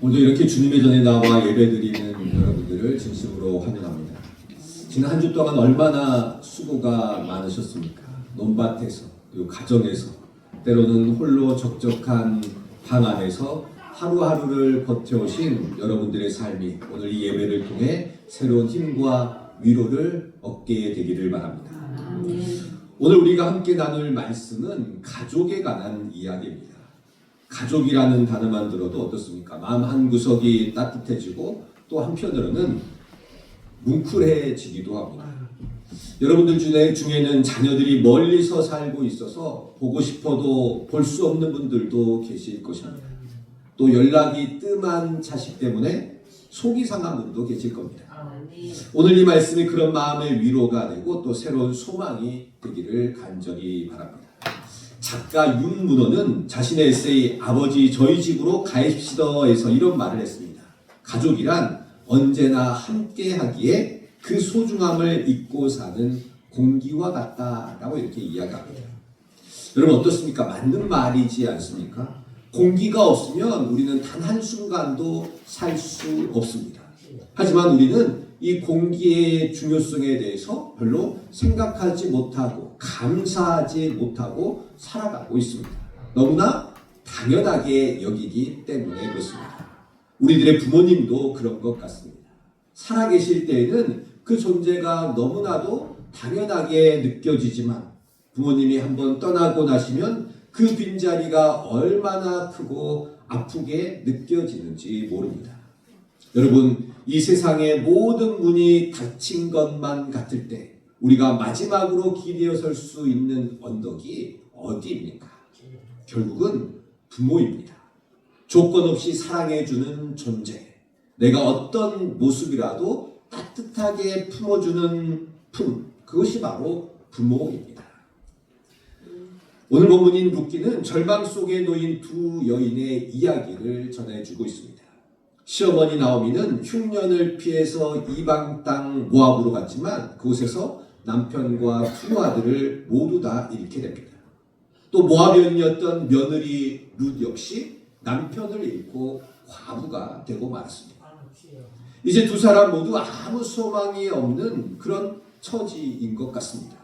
오늘도 이렇게 주님의 전에 나와 예배드리는 여러분들을 진심으로 환영합니다. 지난 한 주 동안 얼마나 수고가 많으셨습니까? 논밭에서, 그리고 가정에서, 때로는 홀로 적적한 방 안에서 하루하루를 버텨오신 여러분들의 삶이 오늘 이 예배를 통해 새로운 힘과 위로를 얻게 되기를 바랍니다. 오늘 우리가 함께 나눌 말씀은 가족에 관한 이야기입니다. 가족이라는 단어만 들어도 어떻습니까? 마음 한 구석이 따뜻해지고 또 한편으로는 뭉클해지기도 합니다. 여러분들 중에는 자녀들이 멀리서 살고 있어서 보고 싶어도 볼 수 없는 분들도 계실 것입니다. 또 연락이 뜸한 자식 때문에 속이 상한 분도 계실 겁니다. 오늘 이 말씀이 그런 마음의 위로가 되고 또 새로운 소망이 되기를 간절히 바랍니다. 작가 윤문호는 자신의 에세이 아버지 저희 집으로 가입시더에서 이런 말을 했습니다. 가족이란 언제나 함께하기에 그 소중함을 잊고 사는 공기와 같다라고 이렇게 이야기합니다. 여러분 어떻습니까? 맞는 말이지 않습니까? 공기가 없으면 우리는 단 한순간도 살 수 없습니다. 하지만 우리는 이 공기의 중요성에 대해서 별로 생각하지 못하고 감사하지 못하고 살아가고 있습니다. 너무나 당연하게 여기기 때문에 그렇습니다. 우리들의 부모님도 그런 것 같습니다. 살아계실 때에는 그 존재가 너무나도 당연하게 느껴지지만 부모님이 한번 떠나고 나시면 그 빈자리가 얼마나 크고 아프게 느껴지는지 모릅니다. 여러분, 이 세상의 모든 문이 닫힌 것만 같을 때 우리가 마지막으로 기대어 설 수 있는 언덕이 어디입니까? 결국은 부모입니다. 조건 없이 사랑해주는 존재, 내가 어떤 모습이라도 따뜻하게 품어주는 품, 그것이 바로 부모입니다. 오늘 본문인 룻기는 절망 속에 놓인 두 여인의 이야기를 전해주고 있습니다. 시어머니 나오미는 흉년을 피해서 이방 땅 모압으로 갔지만 그곳에서 남편과 두 아들을 모두 다 잃게 됩니다. 또 모압 여인이었던 며느리 룻 역시 남편을 잃고 과부가 되고 말았습니다. 이제 두 사람 모두 아무 소망이 없는 그런 처지인 것 같습니다.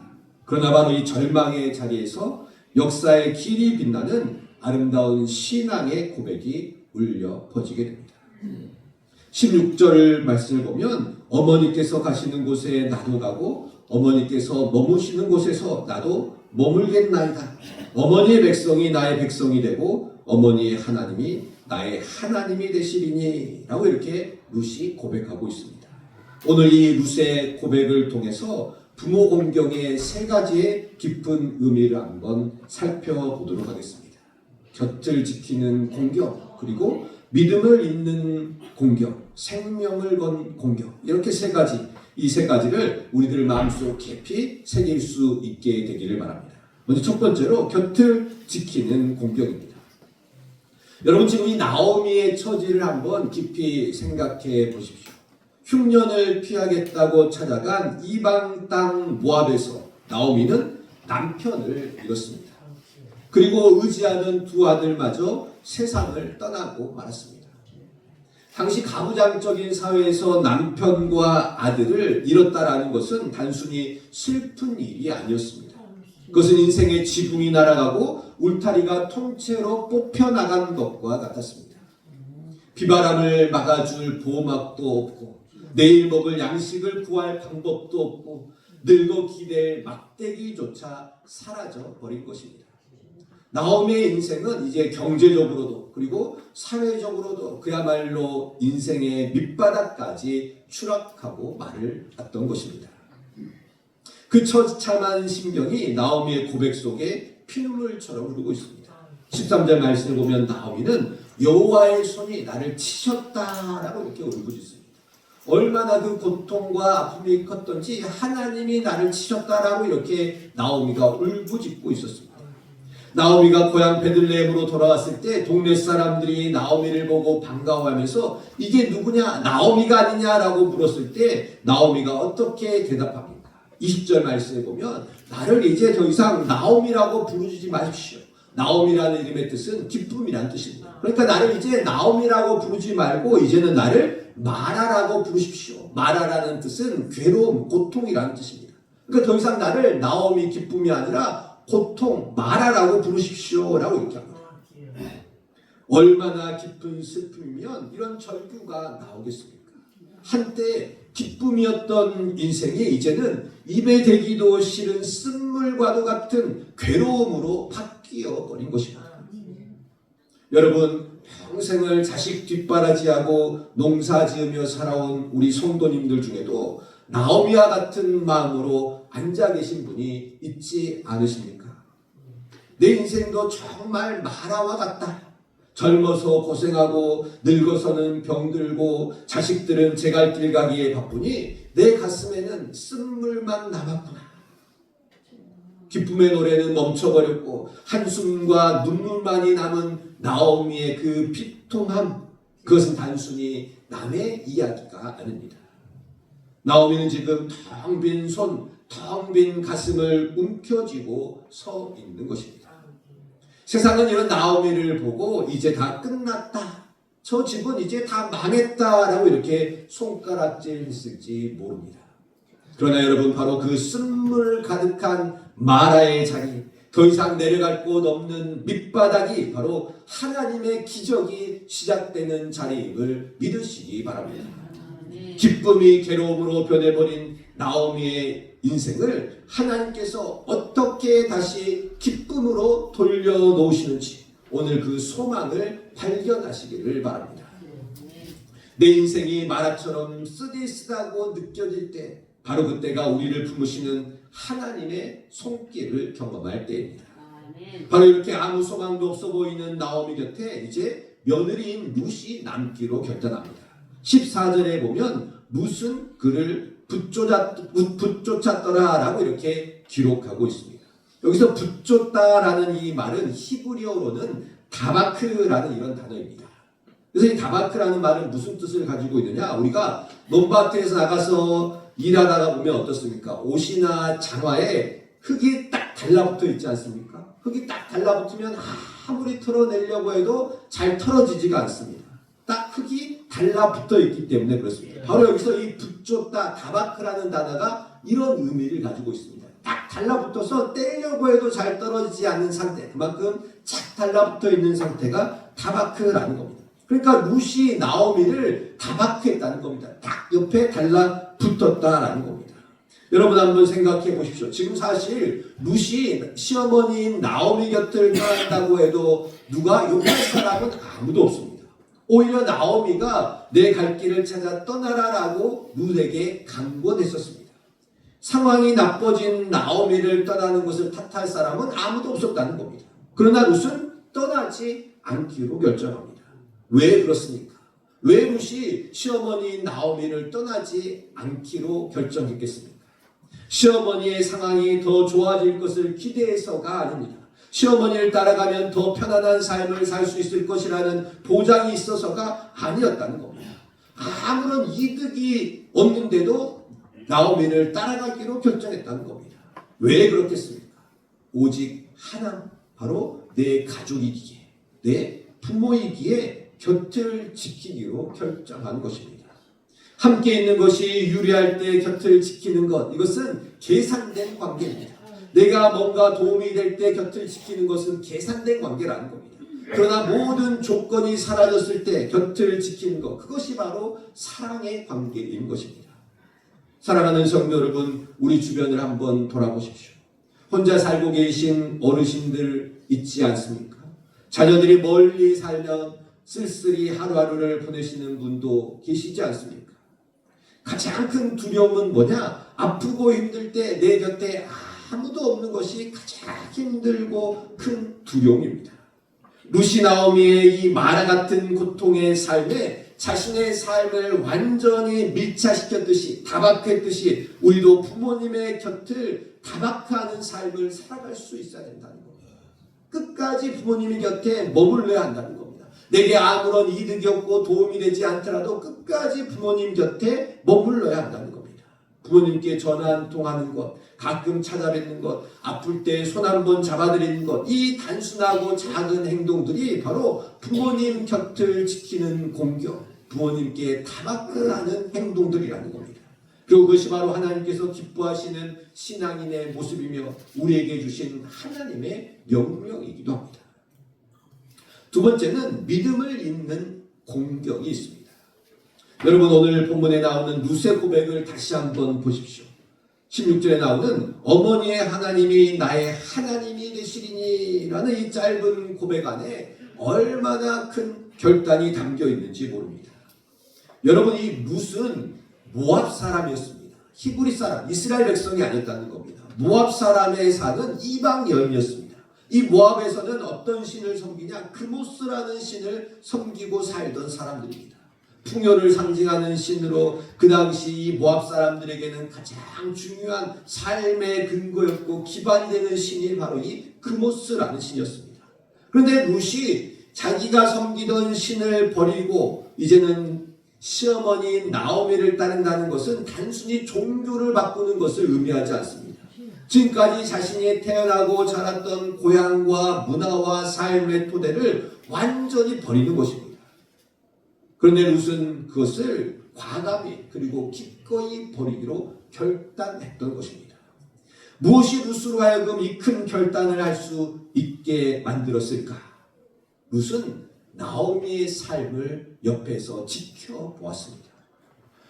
그러나 바로 이 절망의 자리에서 역사의 길이 빛나는 아름다운 신앙의 고백이 울려 퍼지게 됩니다. 16절 말씀을 보면 어머니께서 가시는 곳에 나도 가고 어머니께서 머무시는 곳에서 나도 머물겠나이다. 어머니의 백성이 나의 백성이 되고 어머니의 하나님이 나의 하나님이 되시리니 라고 이렇게 룻이 고백하고 있습니다. 오늘 이 룻의 고백을 통해서 부모 공경의 세 가지의 깊은 의미를 한번 살펴보도록 하겠습니다. 곁을 지키는 공경, 그리고 믿음을 잇는 공경, 생명을 건 공경, 이렇게 세 가지, 이 세 가지를 우리들 마음속 깊이 새길 수 있게 되기를 바랍니다. 먼저 첫 번째로 곁을 지키는 공경입니다. 여러분 지금 이 나오미의 처지를 한번 깊이 생각해 보십시오. 흉년을 피하겠다고 찾아간 이방 땅 모압에서 나오미는 남편을 잃었습니다. 그리고 의지하는 두 아들마저 세상을 떠나고 말았습니다. 당시 가부장적인 사회에서 남편과 아들을 잃었다라는 것은 단순히 슬픈 일이 아니었습니다. 그것은 인생의 지붕이 날아가고 울타리가 통째로 뽑혀나간 것과 같았습니다. 비바람을 막아줄 보호막도 없고 내일 먹을 양식을 구할 방법도 없고 늙어 기댈 막대기조차 사라져 버린 것입니다. 나오미의 인생은 이제 경제적으로도 그리고 사회적으로도 그야말로 인생의 밑바닥까지 추락하고 말을 놨던 것입니다. 그 처참한 심경이 나오미의 고백 속에 피눈물처럼 흐르고 있습니다. 13절 말씀을 보면 나오미는 여호와의 손이 나를 치셨다라고 이렇게 울부짖습니다. 얼마나 그 고통과 아픔이 컸던지 하나님이 나를 치셨다라고 이렇게 나오미가 울부짖고 있었습니다. 나오미가 고향 베들레헴으로 돌아왔을 때 동네 사람들이 나오미를 보고 반가워하면서 이게 누구냐? 나오미가 아니냐라고 물었을 때 나오미가 어떻게 대답합니까? 20절 말씀에 보면 나를 이제 더 이상 나오미라고 부르지 마십시오. 나오미라는 이름의 뜻은 기쁨이라는 뜻입니다. 그러니까 나를 이제 나옴이라고 부르지 말고 이제는 나를 마라라고 부르십시오. 마라라는 뜻은 괴로움, 고통이라는 뜻입니다. 그러니까 더 이상 나를 나옴이 기쁨이 아니라 고통, 마라라고 부르십시오라고 이렇게 합니다. 얼마나 깊은 슬픔이면 이런 절규가 나오겠습니까? 한때 기쁨이었던 인생이 이제는 입에 대기도 싫은 쓴물과도 같은 괴로움으로 바뀌어 버린 것입니다. 여러분, 평생을 자식 뒷바라지하고 농사 지으며 살아온 우리 성도님들 중에도 나오미와 같은 마음으로 앉아 계신 분이 있지 않으십니까? 내 인생도 정말 마라와 같다. 젊어서 고생하고 늙어서는 병들고 자식들은 제갈 길 가기에 바쁘니 내 가슴에는 쓴물만 남았구나. 기쁨의 노래는 멈춰버렸고 한숨과 눈물만이 남은 나오미의 그 비통함, 그것은 단순히 남의 이야기가 아닙니다. 나오미는 지금 텅 빈 손, 텅 빈 가슴을 움켜쥐고 서 있는 것입니다. 세상은 이런 나오미를 보고 이제 다 끝났다, 저 집은 이제 다 망했다라고 이렇게 손가락질 했을지 모릅니다. 그러나 여러분, 바로 그 쓴물 가득한 마라의 자리, 더 이상 내려갈 곳 없는 밑바닥이 바로 하나님의 기적이 시작되는 자리임을 믿으시기 바랍니다. 기쁨이 괴로움으로 변해버린 나오미의 인생을 하나님께서 어떻게 다시 기쁨으로 돌려놓으시는지 오늘 그 소망을 발견하시기를 바랍니다. 내 인생이 마라처럼 쓰디쓰다고 느껴질 때 바로 그때가 우리를 품으시는 하나님의 손길을 경험할 때입니다. 바로 이렇게 아무 소망도 없어 보이는 나오미 곁에 이제 며느리인 룻이 남기로 결단합니다. 14절에 보면 룻은 그를 붙쫓았더라라고 이렇게 기록하고 있습니다. 여기서 붙쫓다라는 이 말은 히브리어로는 다바크라는 이런 단어입니다. 그래서 이 다바크라는 말은 무슨 뜻을 가지고 있느냐? 우리가 논밭에서 나가서 일하다가 보면 어떻습니까? 옷이나 장화에 흙이 딱 달라붙어 있지 않습니까? 흙이 딱 달라붙으면 아무리 털어내려고 해도 잘 털어지지가 않습니다. 딱 흙이 달라붙어 있기 때문에 그렇습니다. 바로 여기서 이 붙쫓다, 다바크라는 단어가 이런 의미를 가지고 있습니다. 딱 달라붙어서 떼려고 해도 잘 떨어지지 않는 상태, 그만큼 착 달라붙어 있는 상태가 다바크라는 겁니다. 그러니까 룻이 나오미를 다바크했다는 겁니다. 딱 옆에 달라붙었다라는 겁니다. 여러분 한번 생각해 보십시오. 지금 사실 룻이 시어머니인 나오미 곁을 떠난다고 해도 누가 욕할 사람은 아무도 없습니다. 오히려 나오미가 내 갈 길을 찾아 떠나라라고 룻에게 강권했었습니다. 상황이 나빠진 나오미를 떠나는 것을 탓할 사람은 아무도 없었다는 겁니다. 그러나 룻은 떠나지 않기로 결정합니다. 왜 그렇습니까? 왜 룻이 시어머니인 나오미를 떠나지 않기로 결정했겠습니까? 시어머니의 상황이 더 좋아질 것을 기대해서가 아닙니다. 시어머니를 따라가면 더 편안한 삶을 살 수 있을 것이라는 보장이 있어서가 아니었다는 겁니다. 아무런 이득이 없는데도 나오미를 따라가기로 결정했다는 겁니다. 왜 그렇겠습니까? 오직 하나, 바로 내 가족이기에, 내 부모이기에 곁을 지키기로 결정한 것입니다. 함께 있는 것이 유리할 때 곁을 지키는 것, 이것은 계산된 관계입니다. 내가 뭔가 도움이 될 때 곁을 지키는 것은 계산된 관계라는 겁니다. 그러나 모든 조건이 사라졌을 때 곁을 지키는 것, 그것이 바로 사랑의 관계인 것입니다. 사랑하는 성도 여러분, 우리 주변을 한번 돌아보십시오. 혼자 살고 계신 어르신들 있지 않습니까? 자녀들이 멀리 살면 쓸쓸히 하루하루를 보내시는 분도 계시지 않습니까? 가장 큰 두려움은 뭐냐? 아프고 힘들 때 내 곁에 아무도 없는 것이 가장 힘들고 큰 두려움입니다. 룻이 나오미의 이 마라 같은 고통의 삶에 자신의 삶을 완전히 밀착시켰듯이, 다바크했듯이 우리도 부모님의 곁을 다바크하는 삶을 살아갈 수 있어야 된다는 겁니다. 끝까지 부모님의 곁에 머물러야 한다는 겁니다. 내게 아무런 이득이 없고 도움이 되지 않더라도 끝까지 부모님 곁에 머물러야 한다는 겁니다. 부모님께 전화 한 통 하는 것, 가끔 찾아뵙는 것, 아플 때 손 한 번 잡아드리는 것, 이 단순하고 작은 행동들이 바로 부모님 곁을 지키는 공격, 부모님께 다박을 하는 행동들이라는 겁니다. 그리고 그것이 바로 하나님께서 기뻐하시는 신앙인의 모습이며 우리에게 주신 하나님의 명령이기도 합니다. 두 번째는 믿음을 잇는 공격이 있습니다. 여러분, 오늘 본문에 나오는 룻의 고백을 다시 한번 보십시오. 16절에 나오는 어머니의 하나님이 나의 하나님이 되시리니 라는 이 짧은 고백 안에 얼마나 큰 결단이 담겨 있는지 모릅니다. 여러분, 이 룻은 모압 사람이었습니다. 히브리 사람, 이스라엘 백성이 아니었다는 겁니다. 모압 사람에 사는 이방 여인이었습니다. 이 모압에서는 어떤 신을 섬기냐? 크모스라는 신을 섬기고 살던 사람들입니다. 풍요를 상징하는 신으로 그 당시 이 모압 사람들에게는 가장 중요한 삶의 근거였고 기반이 되는 신이 바로 이 크모스라는 신이었습니다. 그런데 룻이 자기가 섬기던 신을 버리고 이제는 시어머니 나오미를 따른다는 것은 단순히 종교를 바꾸는 것을 의미하지 않습니다. 지금까지 자신이 태어나고 자랐던 고향과 문화와 삶의 토대를 완전히 버리는 것입니다. 그런데 룻은 그것을 과감히 그리고 기꺼이 버리기로 결단했던 것입니다. 무엇이 룻으로 하여금 이 큰 결단을 할 수 있게 만들었을까? 룻은 나오미의 삶을 옆에서 지켜보았습니다.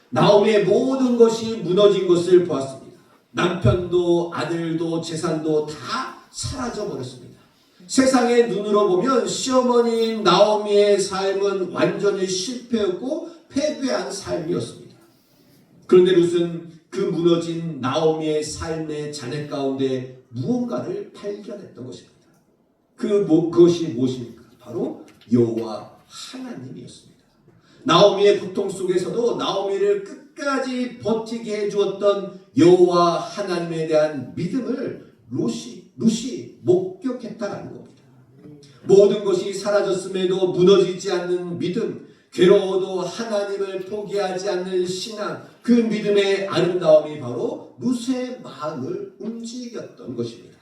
나오미의 모든 것이 무너진 것을 보았습니다. 남편도 아들도 재산도 다 사라져버렸습니다. 세상의 눈으로 보면 시어머니인 나오미의 삶은 완전히 실패였고 패배한 삶이었습니다. 그런데 룻은 그 무너진 나오미의 삶의 잔해 가운데 무언가를 발견했던 것입니다. 그것이 무엇입니까? 바로 여호와 하나님이었습니다. 나오미의 고통 속에서도 나오미를 끝까지 버티게 해주었던 여호와 하나님에 대한 믿음을 룻이 목격했다라는 겁니다. 모든 것이 사라졌음에도 무너지지 않는 믿음, 괴로워도 하나님을 포기하지 않는 신앙, 그 믿음의 아름다움이 바로 룻의 마음을 움직였던 것입니다.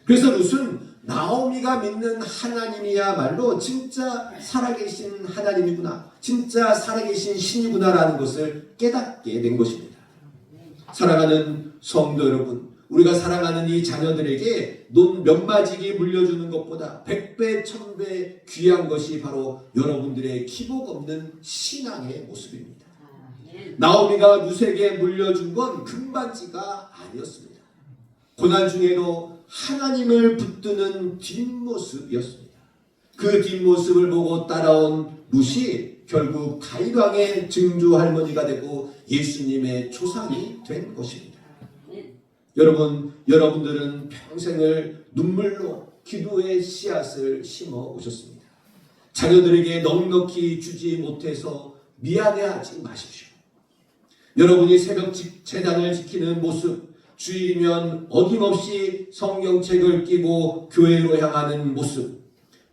그래서 룻은 나오미가 믿는 하나님이야말로 진짜 살아계신 하나님이구나, 진짜 살아계신 신이구나라는 것을 깨닫게 된 것입니다. 사랑하는 성도 여러분, 우리가 사랑하는 이 자녀들에게 논 몇 마지기 물려주는 것보다 100배, 1000배 귀한 것이 바로 여러분들의 기복 없는 신앙의 모습입니다. 나오미가 룻에게 물려준 건 금반지가 아니었습니다. 고난 중에도 하나님을 붙드는 뒷모습이었습니다. 그 뒷모습을 보고 따라온 룻이 결국 다윗 왕의 증조 할머니가 되고 예수님의 조상이 된 것입니다. 여러분들은 평생을 눈물로 기도의 씨앗을 심어 오셨습니다. 자녀들에게 넉넉히 주지 못해서 미안해하지 마십시오. 여러분이 새벽 제단을 지키는 모습, 주일이면 어김없이 성경책을 끼고 교회로 향하는 모습,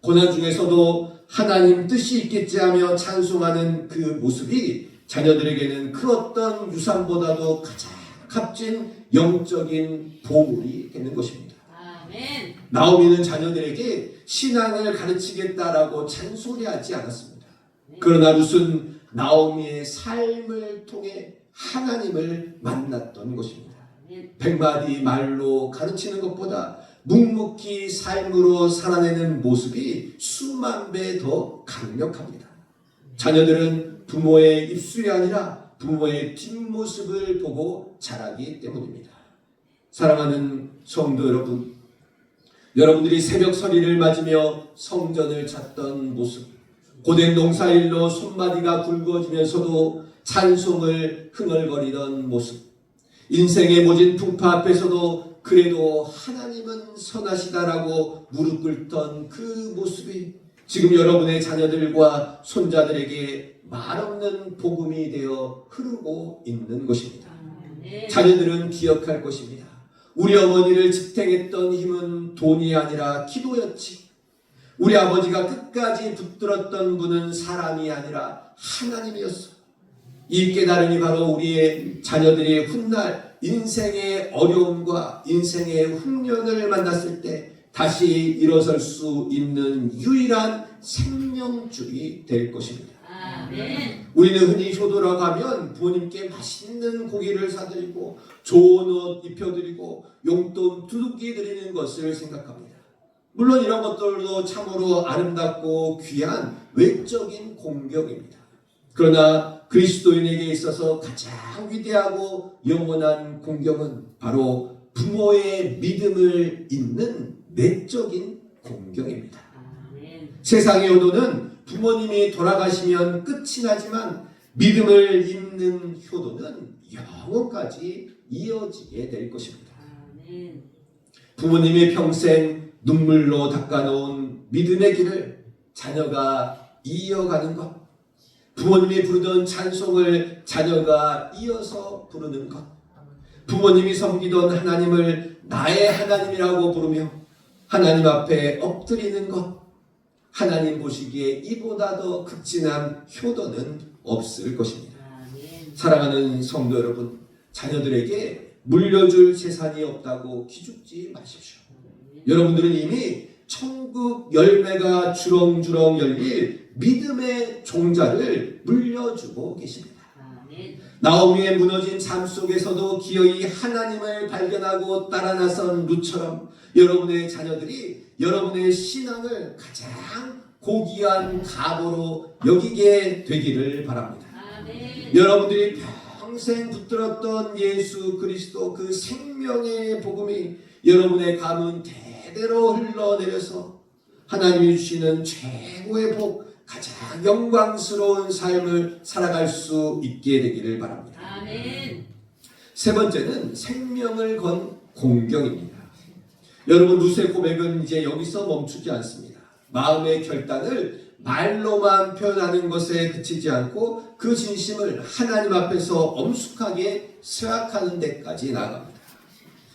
고난 중에서도 하나님 뜻이 있겠지 하며 찬송하는 그 모습이 자녀들에게는 그 어떤 유산보다도 가장 값진 영적인 보물이 되는 것입니다. 아멘. 나오미는 자녀들에게 신앙을 가르치겠다라고 잔소리하지 않았습니다. 그러나 룻은 나오미의 삶을 통해 하나님을 만났던 것입니다. 100마디 말로 가르치는 것보다 묵묵히 삶으로 살아내는 모습이 수만 배 더 강력합니다. 자녀들은 부모의 입술이 아니라 부모의 뒷모습을 보고 자라기 때문입니다. 사랑하는 성도 여러분, 여러분들이 새벽 서리를 맞으며 성전을 찾던 모습, 고된 농사일로 손마디가 굵어지면서도 찬송을 흥얼거리던 모습, 인생의 모진 풍파 앞에서도 그래도 하나님은 선하시다라고 무릎 꿇던 그 모습이 지금 여러분의 자녀들과 손자들에게 말없는 복음이 되어 흐르고 있는 것입니다. 자녀들은 기억할 것입니다. 우리 어머니를 지탱했던 힘은 돈이 아니라 기도였지. 우리 아버지가 끝까지 붙들었던 분은 사람이 아니라 하나님이었어. 이 깨달음이 바로 우리의 자녀들이 훗날 인생의 어려움과 인생의 흉년을 만났을 때 다시 일어설 수 있는 유일한 생명줄이 될 것입니다. 아멘. 우리는 흔히 효도라고 하면 부모님께 맛있는 고기를 사드리고 좋은 옷 입혀드리고 용돈 두둑이 드리는 것을 생각합니다. 물론 이런 것들도 참으로 아름답고 귀한 외적인 공경입니다. 그러나 그리스도인에게 있어서 가장 위대하고 영원한 공경은 바로 부모의 믿음을 잇는 내적인 공경입니다. 아멘. 세상의 효도는 부모님이 돌아가시면 끝이 나지만 믿음을 잇는 효도는 영원까지 이어지게 될 것입니다. 아멘. 부모님이 평생 눈물로 닦아놓은 믿음의 길을 자녀가 이어가는 것, 부모님이 부르던 찬송을 자녀가 이어서 부르는 것, 부모님이 섬기던 하나님을 나의 하나님이라고 부르며 하나님 앞에 엎드리는 것, 하나님 보시기에 이보다 더 극진한 효도는 없을 것입니다. 아멘. 사랑하는 성도 여러분, 자녀들에게 물려줄 재산이 없다고 기죽지 마십시오. 여러분들은 이미 천국 열매가 주렁주렁 열릴 믿음의 종자를 물려주고 계십니다. 아멘. 나오미의 무너진 삶 속에서도 기어이 하나님을 발견하고 따라 나선 룻처럼 여러분의 자녀들이 여러분의 신앙을 가장 고귀한 가보로 여기게 되기를 바랍니다. 아멘. 여러분들이 평생 붙들었던 예수 그리스도 그 생명의 복음이 여러분의 가문 대대로 흘러내려서 하나님이 주시는 최고의 복, 가장 영광스러운 삶을 살아갈 수 있게 되기를 바랍니다. 아멘. 세 번째는 생명을 건 공경입니다. 여러분, 룻의 고백은 이제 여기서 멈추지 않습니다. 마음의 결단을 말로만 표현하는 것에 그치지 않고 그 진심을 하나님 앞에서 엄숙하게 수약하는 데까지 나아갑니다.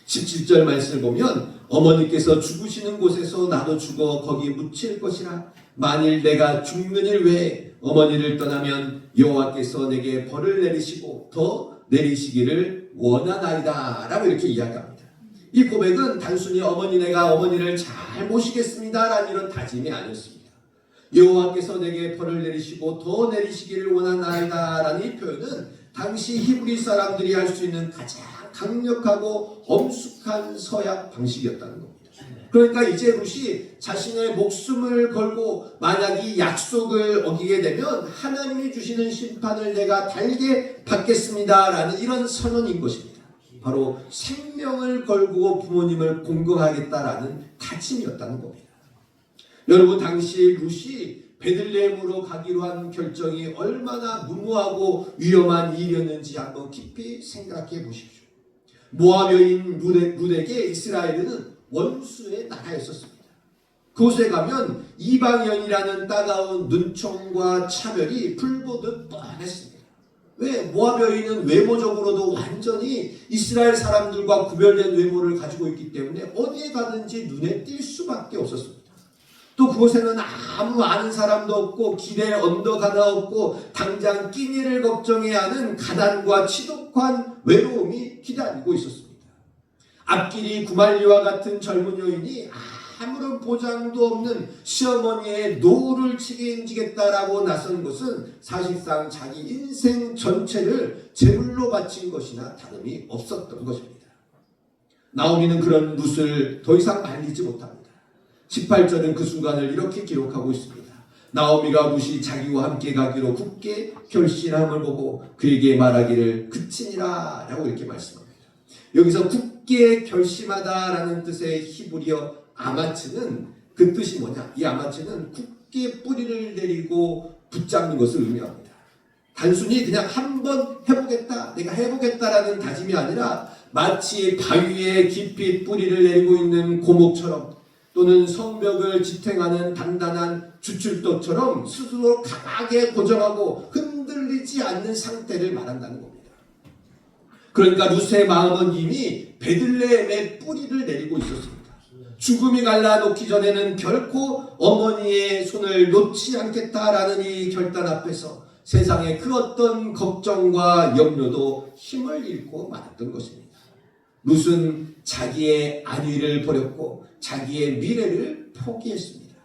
17절 말씀을 보면 어머니께서 죽으시는 곳에서 나도 죽어 거기 묻힐 것이라. 만일 내가 죽는 일 외에 어머니를 떠나면 여호와께서 내게 벌을 내리시고 더 내리시기를 원하나이다 라고 이렇게 이야기합니다. 이 고백은 단순히 내가 어머니를 잘 모시겠습니다 라는 이런 다짐이 아니었습니다. 여호와께서 내게 벌을 내리시고 더 내리시기를 원하나이다 라는 이 표현은 당시 히브리 사람들이 할 수 있는 가장 강력하고 엄숙한 서약 방식이었다는 겁니다. 그러니까 이제 룻이 자신의 목숨을 걸고 만약 이 약속을 어기게 되면 하나님이 주시는 심판을 내가 달게 받겠습니다 라는 이런 선언인 것입니다. 바로 생명을 걸고 부모님을 공경하겠다라는 다짐이었다는 겁니다. 여러분, 당시 룻이 베들레헴으로 가기로 한 결정이 얼마나 무모하고 위험한 일이었는지 한번 깊이 생각해 보십시오. 모압 여인 룻에게 이스라엘은 원수의 나라였었습니다. 그곳에 가면 이방연이라는 따가운 눈총과 차별이 불보듯 뻔했습니다. 왜? 모압 여인은 외모적으로도 완전히 이스라엘 사람들과 구별된 외모를 가지고 있기 때문에 어디에 가든지 눈에 띌 수밖에 없었습니다. 또 그곳에는 아무 아는 사람도 없고 길에 언덕 하나 없고 당장 끼니를 걱정해야 하는 가난과 지독한 외로움이 기다리고 있었습니다. 앞길이 구말리와 같은 젊은 여인이 아무런 보장도 없는 시어머니의 노후를 책임지겠다라고 나선 것은 사실상 자기 인생 전체를 제물로 바친 것이나 다름이 없었던 것입니다. 나오미는 그런 룻을 더 이상 말리지 못합니다. 18절은 그 순간을 이렇게 기록하고 있습니다. 나오미가 룻이 자기와 함께 가기로 굳게 결심함을 보고 그에게 말하기를 그치니라 라고 이렇게 말씀합니다. 여기서 굳게 결심하다라는 뜻의 히브리어 아마츠는 그 뜻이 뭐냐? 이 아마츠는 굳게 뿌리를 내리고 붙잡는 것을 의미합니다. 단순히 그냥 한번 해보겠다, 내가 해보겠다라는 다짐이 아니라 마치 바위에 깊이 뿌리를 내리고 있는 고목처럼 또는 성벽을 지탱하는 단단한 주출도처럼 스스로 강하게 고정하고 흔들리지 않는 상태를 말한다는 겁니다. 그러니까 룻의 마음은 이미 베들레헴에 뿌리를 내리고 있었습니다. 죽음이 갈라놓기 전에는 결코 어머니의 손을 놓지 않겠다라는 이 결단 앞에서 세상의 그 어떤 걱정과 염려도 힘을 잃고 말았던 것입니다. 룻은 자기의 안위를 버렸고 자기의 미래를 포기했습니다.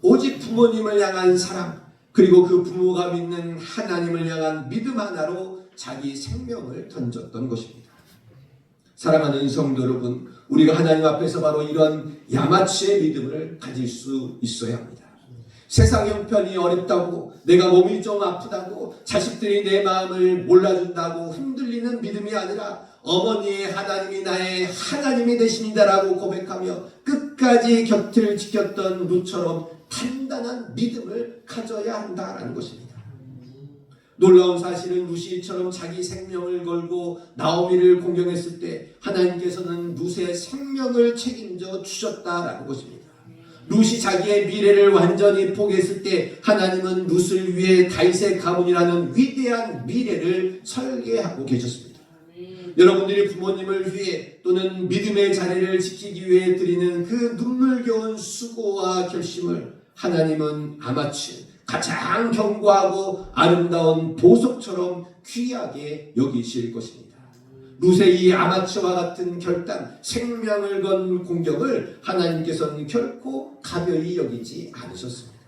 오직 부모님을 향한 사랑, 그리고 그 부모가 믿는 하나님을 향한 믿음 하나로 자기 생명을 던졌던 것입니다. 사랑하는 성도 여러분, 우리가 하나님 앞에서 바로 이런 야마치의 믿음을 가질 수 있어야 합니다. 세상 형편이 어렵다고, 내가 몸이 좀 아프다고, 자식들이 내 마음을 몰라준다고 흔들리는 믿음이 아니라 어머니의 하나님이 나의 하나님이 되십니다라고 고백하며 끝까지 곁을 지켰던 룻처럼 단단한 믿음을 가져야 한다라는 것입니다. 놀라운 사실은 룻이처럼 자기 생명을 걸고 나오미를 공경했을 때 하나님께서는 룻의 생명을 책임져 주셨다라는 것입니다. 룻이 자기의 미래를 완전히 포기했을 때 하나님은 룻을 위해 다윗의 가문이라는 위대한 미래를 설계하고 계셨습니다. 여러분들이 부모님을 위해 또는 믿음의 자리를 지키기 위해 드리는 그 눈물겨운 수고와 결심을 하나님은 아마치 가장 견고하고 아름다운 보석처럼 귀하게 여기실 것입니다. 룻의 이 아마치와 같은 결단, 생명을 건 공격을 하나님께서는 결코 가벼이 여기지 않으셨습니다.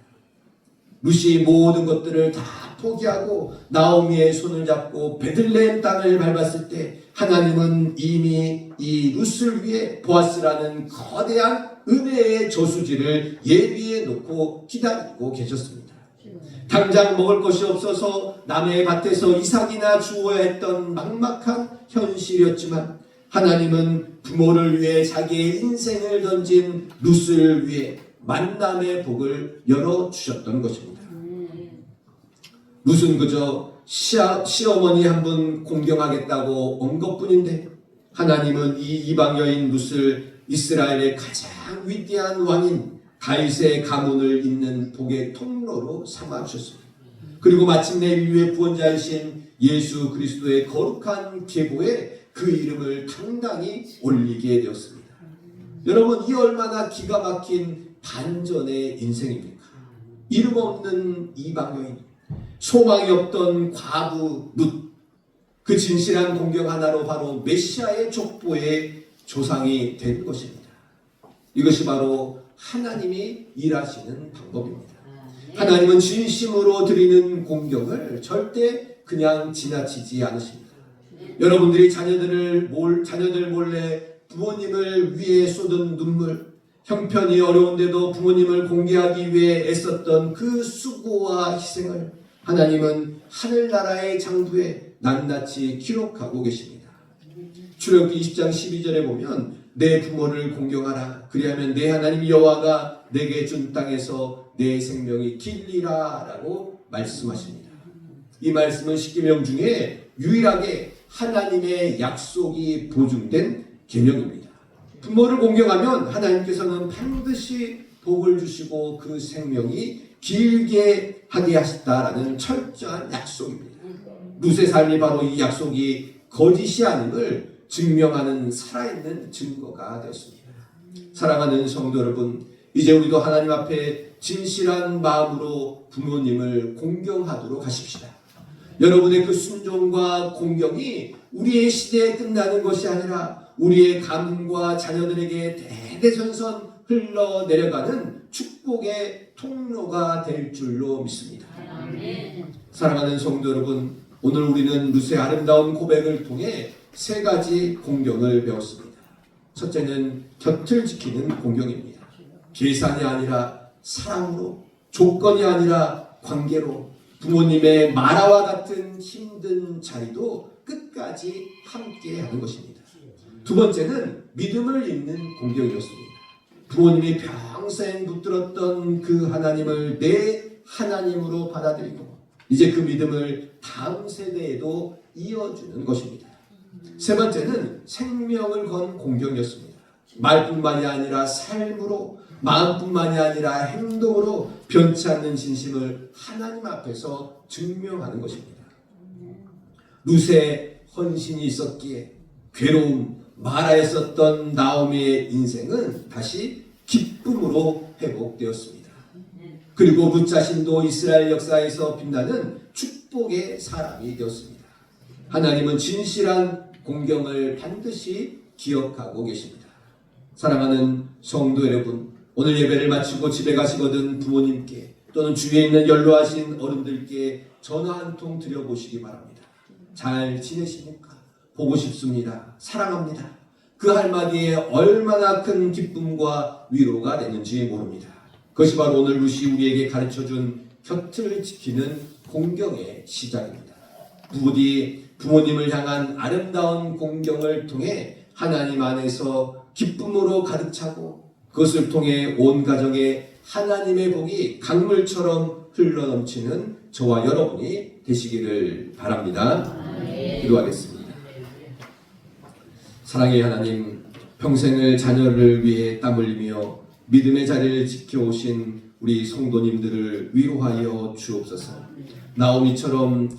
룻이 모든 것들을 다 포기하고 나오미의 손을 잡고 베들레헴 땅을 밟았을 때 하나님은 이미 이 룻을 위해 보아스라는 거대한 은혜의 저수지를 예비해 놓고 기다리고 계셨습니다. 당장 먹을 것이 없어서 남의 밭에서 이삭이나 주어야 했던 막막한 현실이었지만 하나님은 부모를 위해 자기의 인생을 던진 룻을 위해 만남의 복을 열어주셨던 것입니다. 룻은 그저 시어머니 한 분 공경하겠다고 온 것뿐인데 하나님은 이 이방 여인 룻을 이스라엘의 가장 위대한 왕인 다윗의 가문을 잇는 복의 통로로 삼아주셨습니다. 그리고 마침내 인류의 구원자이신 예수 그리스도의 거룩한 계보에 그 이름을 당당히 올리게 되었습니다. 여러분, 이 얼마나 기가 막힌 반전의 인생입니까? 이름 없는 이방 여인, 소망이 없던 과부 룻, 그 진실한 공경 하나로 바로 메시아의 족보의 조상이 된 것입니다. 이것이 바로 하나님이 일하시는 방법입니다. 하나님은 진심으로 드리는 공경을 절대 그냥 지나치지 않으십니다. 여러분들이 자녀들 몰래 부모님을 위해 쏟은 눈물, 형편이 어려운데도 부모님을 공개하기 위해 애썼던 그 수고와 희생을 하나님은 하늘나라의 장부에 낱낱이 기록하고 계십니다. 출애굽기 20장 12절에 보면 내 부모를 공경하라. 그리하면 내 하나님 여호와가 내게 준 땅에서 내 생명이 길리라 라고 말씀하십니다. 이 말씀은 십계명 중에 유일하게 하나님의 약속이 보증된 계명입니다. 부모를 공경하면 하나님께서는 반드시 복을 주시고 그 생명이 길게 하게 하셨다라는 철저한 약속입니다. 룻의 삶이 바로 이 약속이 거짓이 아님을 증명하는 살아있는 증거가 되었습니다. 사랑하는 성도 여러분, 이제 우리도 하나님 앞에 진실한 마음으로 부모님을 공경하도록 하십시다. 여러분의 그 순종과 공경이 우리의 시대에 끝나는 것이 아니라 우리의 가문과 자녀들에게 대대손손 흘러내려가는 축복의 통로가 될 줄로 믿습니다. 사랑하는 성도 여러분, 오늘 우리는 룻의 아름다운 고백을 통해 세 가지 공경을 배웠습니다. 첫째는 곁을 지키는 공경입니다. 계산이 아니라 사랑으로, 조건이 아니라 관계로 부모님의 마라와 같은 힘든 자리도 끝까지 함께 하는 것입니다. 두 번째는 믿음을 잇는 공경이었습니다. 부모님이 평생 붙들었던 그 하나님을 내 하나님으로 받아들이고 이제 그 믿음을 다음 세대에도 이어주는 것입니다. 세 번째는 생명을 건 공경이었습니다. 말뿐만이 아니라 삶으로, 마음뿐만이 아니라 행동으로 변치 않는 진심을 하나님 앞에서 증명하는 것입니다. 룻의 헌신이 있었기에 괴로움, 마라했었던 나오미의 인생은 다시 기쁨으로 회복되었습니다. 그리고 룻 자신도 이스라엘 역사에서 빛나는 축복의 사람이 되었습니다. 하나님은 진실한 공경을 반드시 기억하고 계십니다. 사랑하는 성도 여러분, 오늘 예배를 마치고 집에 가시거든 부모님께 또는 주위에 있는 연로하신 어른들께 전화 한 통 드려보시기 바랍니다. 잘 지내십니까? 보고 싶습니다. 사랑합니다. 그 한마디에 얼마나 큰 기쁨과 위로가 되는지 모릅니다. 그것이 바로 오늘 루시 우리에게 가르쳐준 곁을 지키는 공경의 시작입니다. 부디 부모님을 향한 아름다운 공경을 통해 하나님 안에서 기쁨으로 가득 차고 그것을 통해 온 가정에 하나님의 복이 강물처럼 흘러넘치는 저와 여러분이 되시기를 바랍니다. 기도하겠습니다. 사랑의 하나님, 평생을 자녀를 위해 땀 흘리며 믿음의 자리를 지켜오신 우리 성도님들을 위로하여 주옵소서. 나오미처럼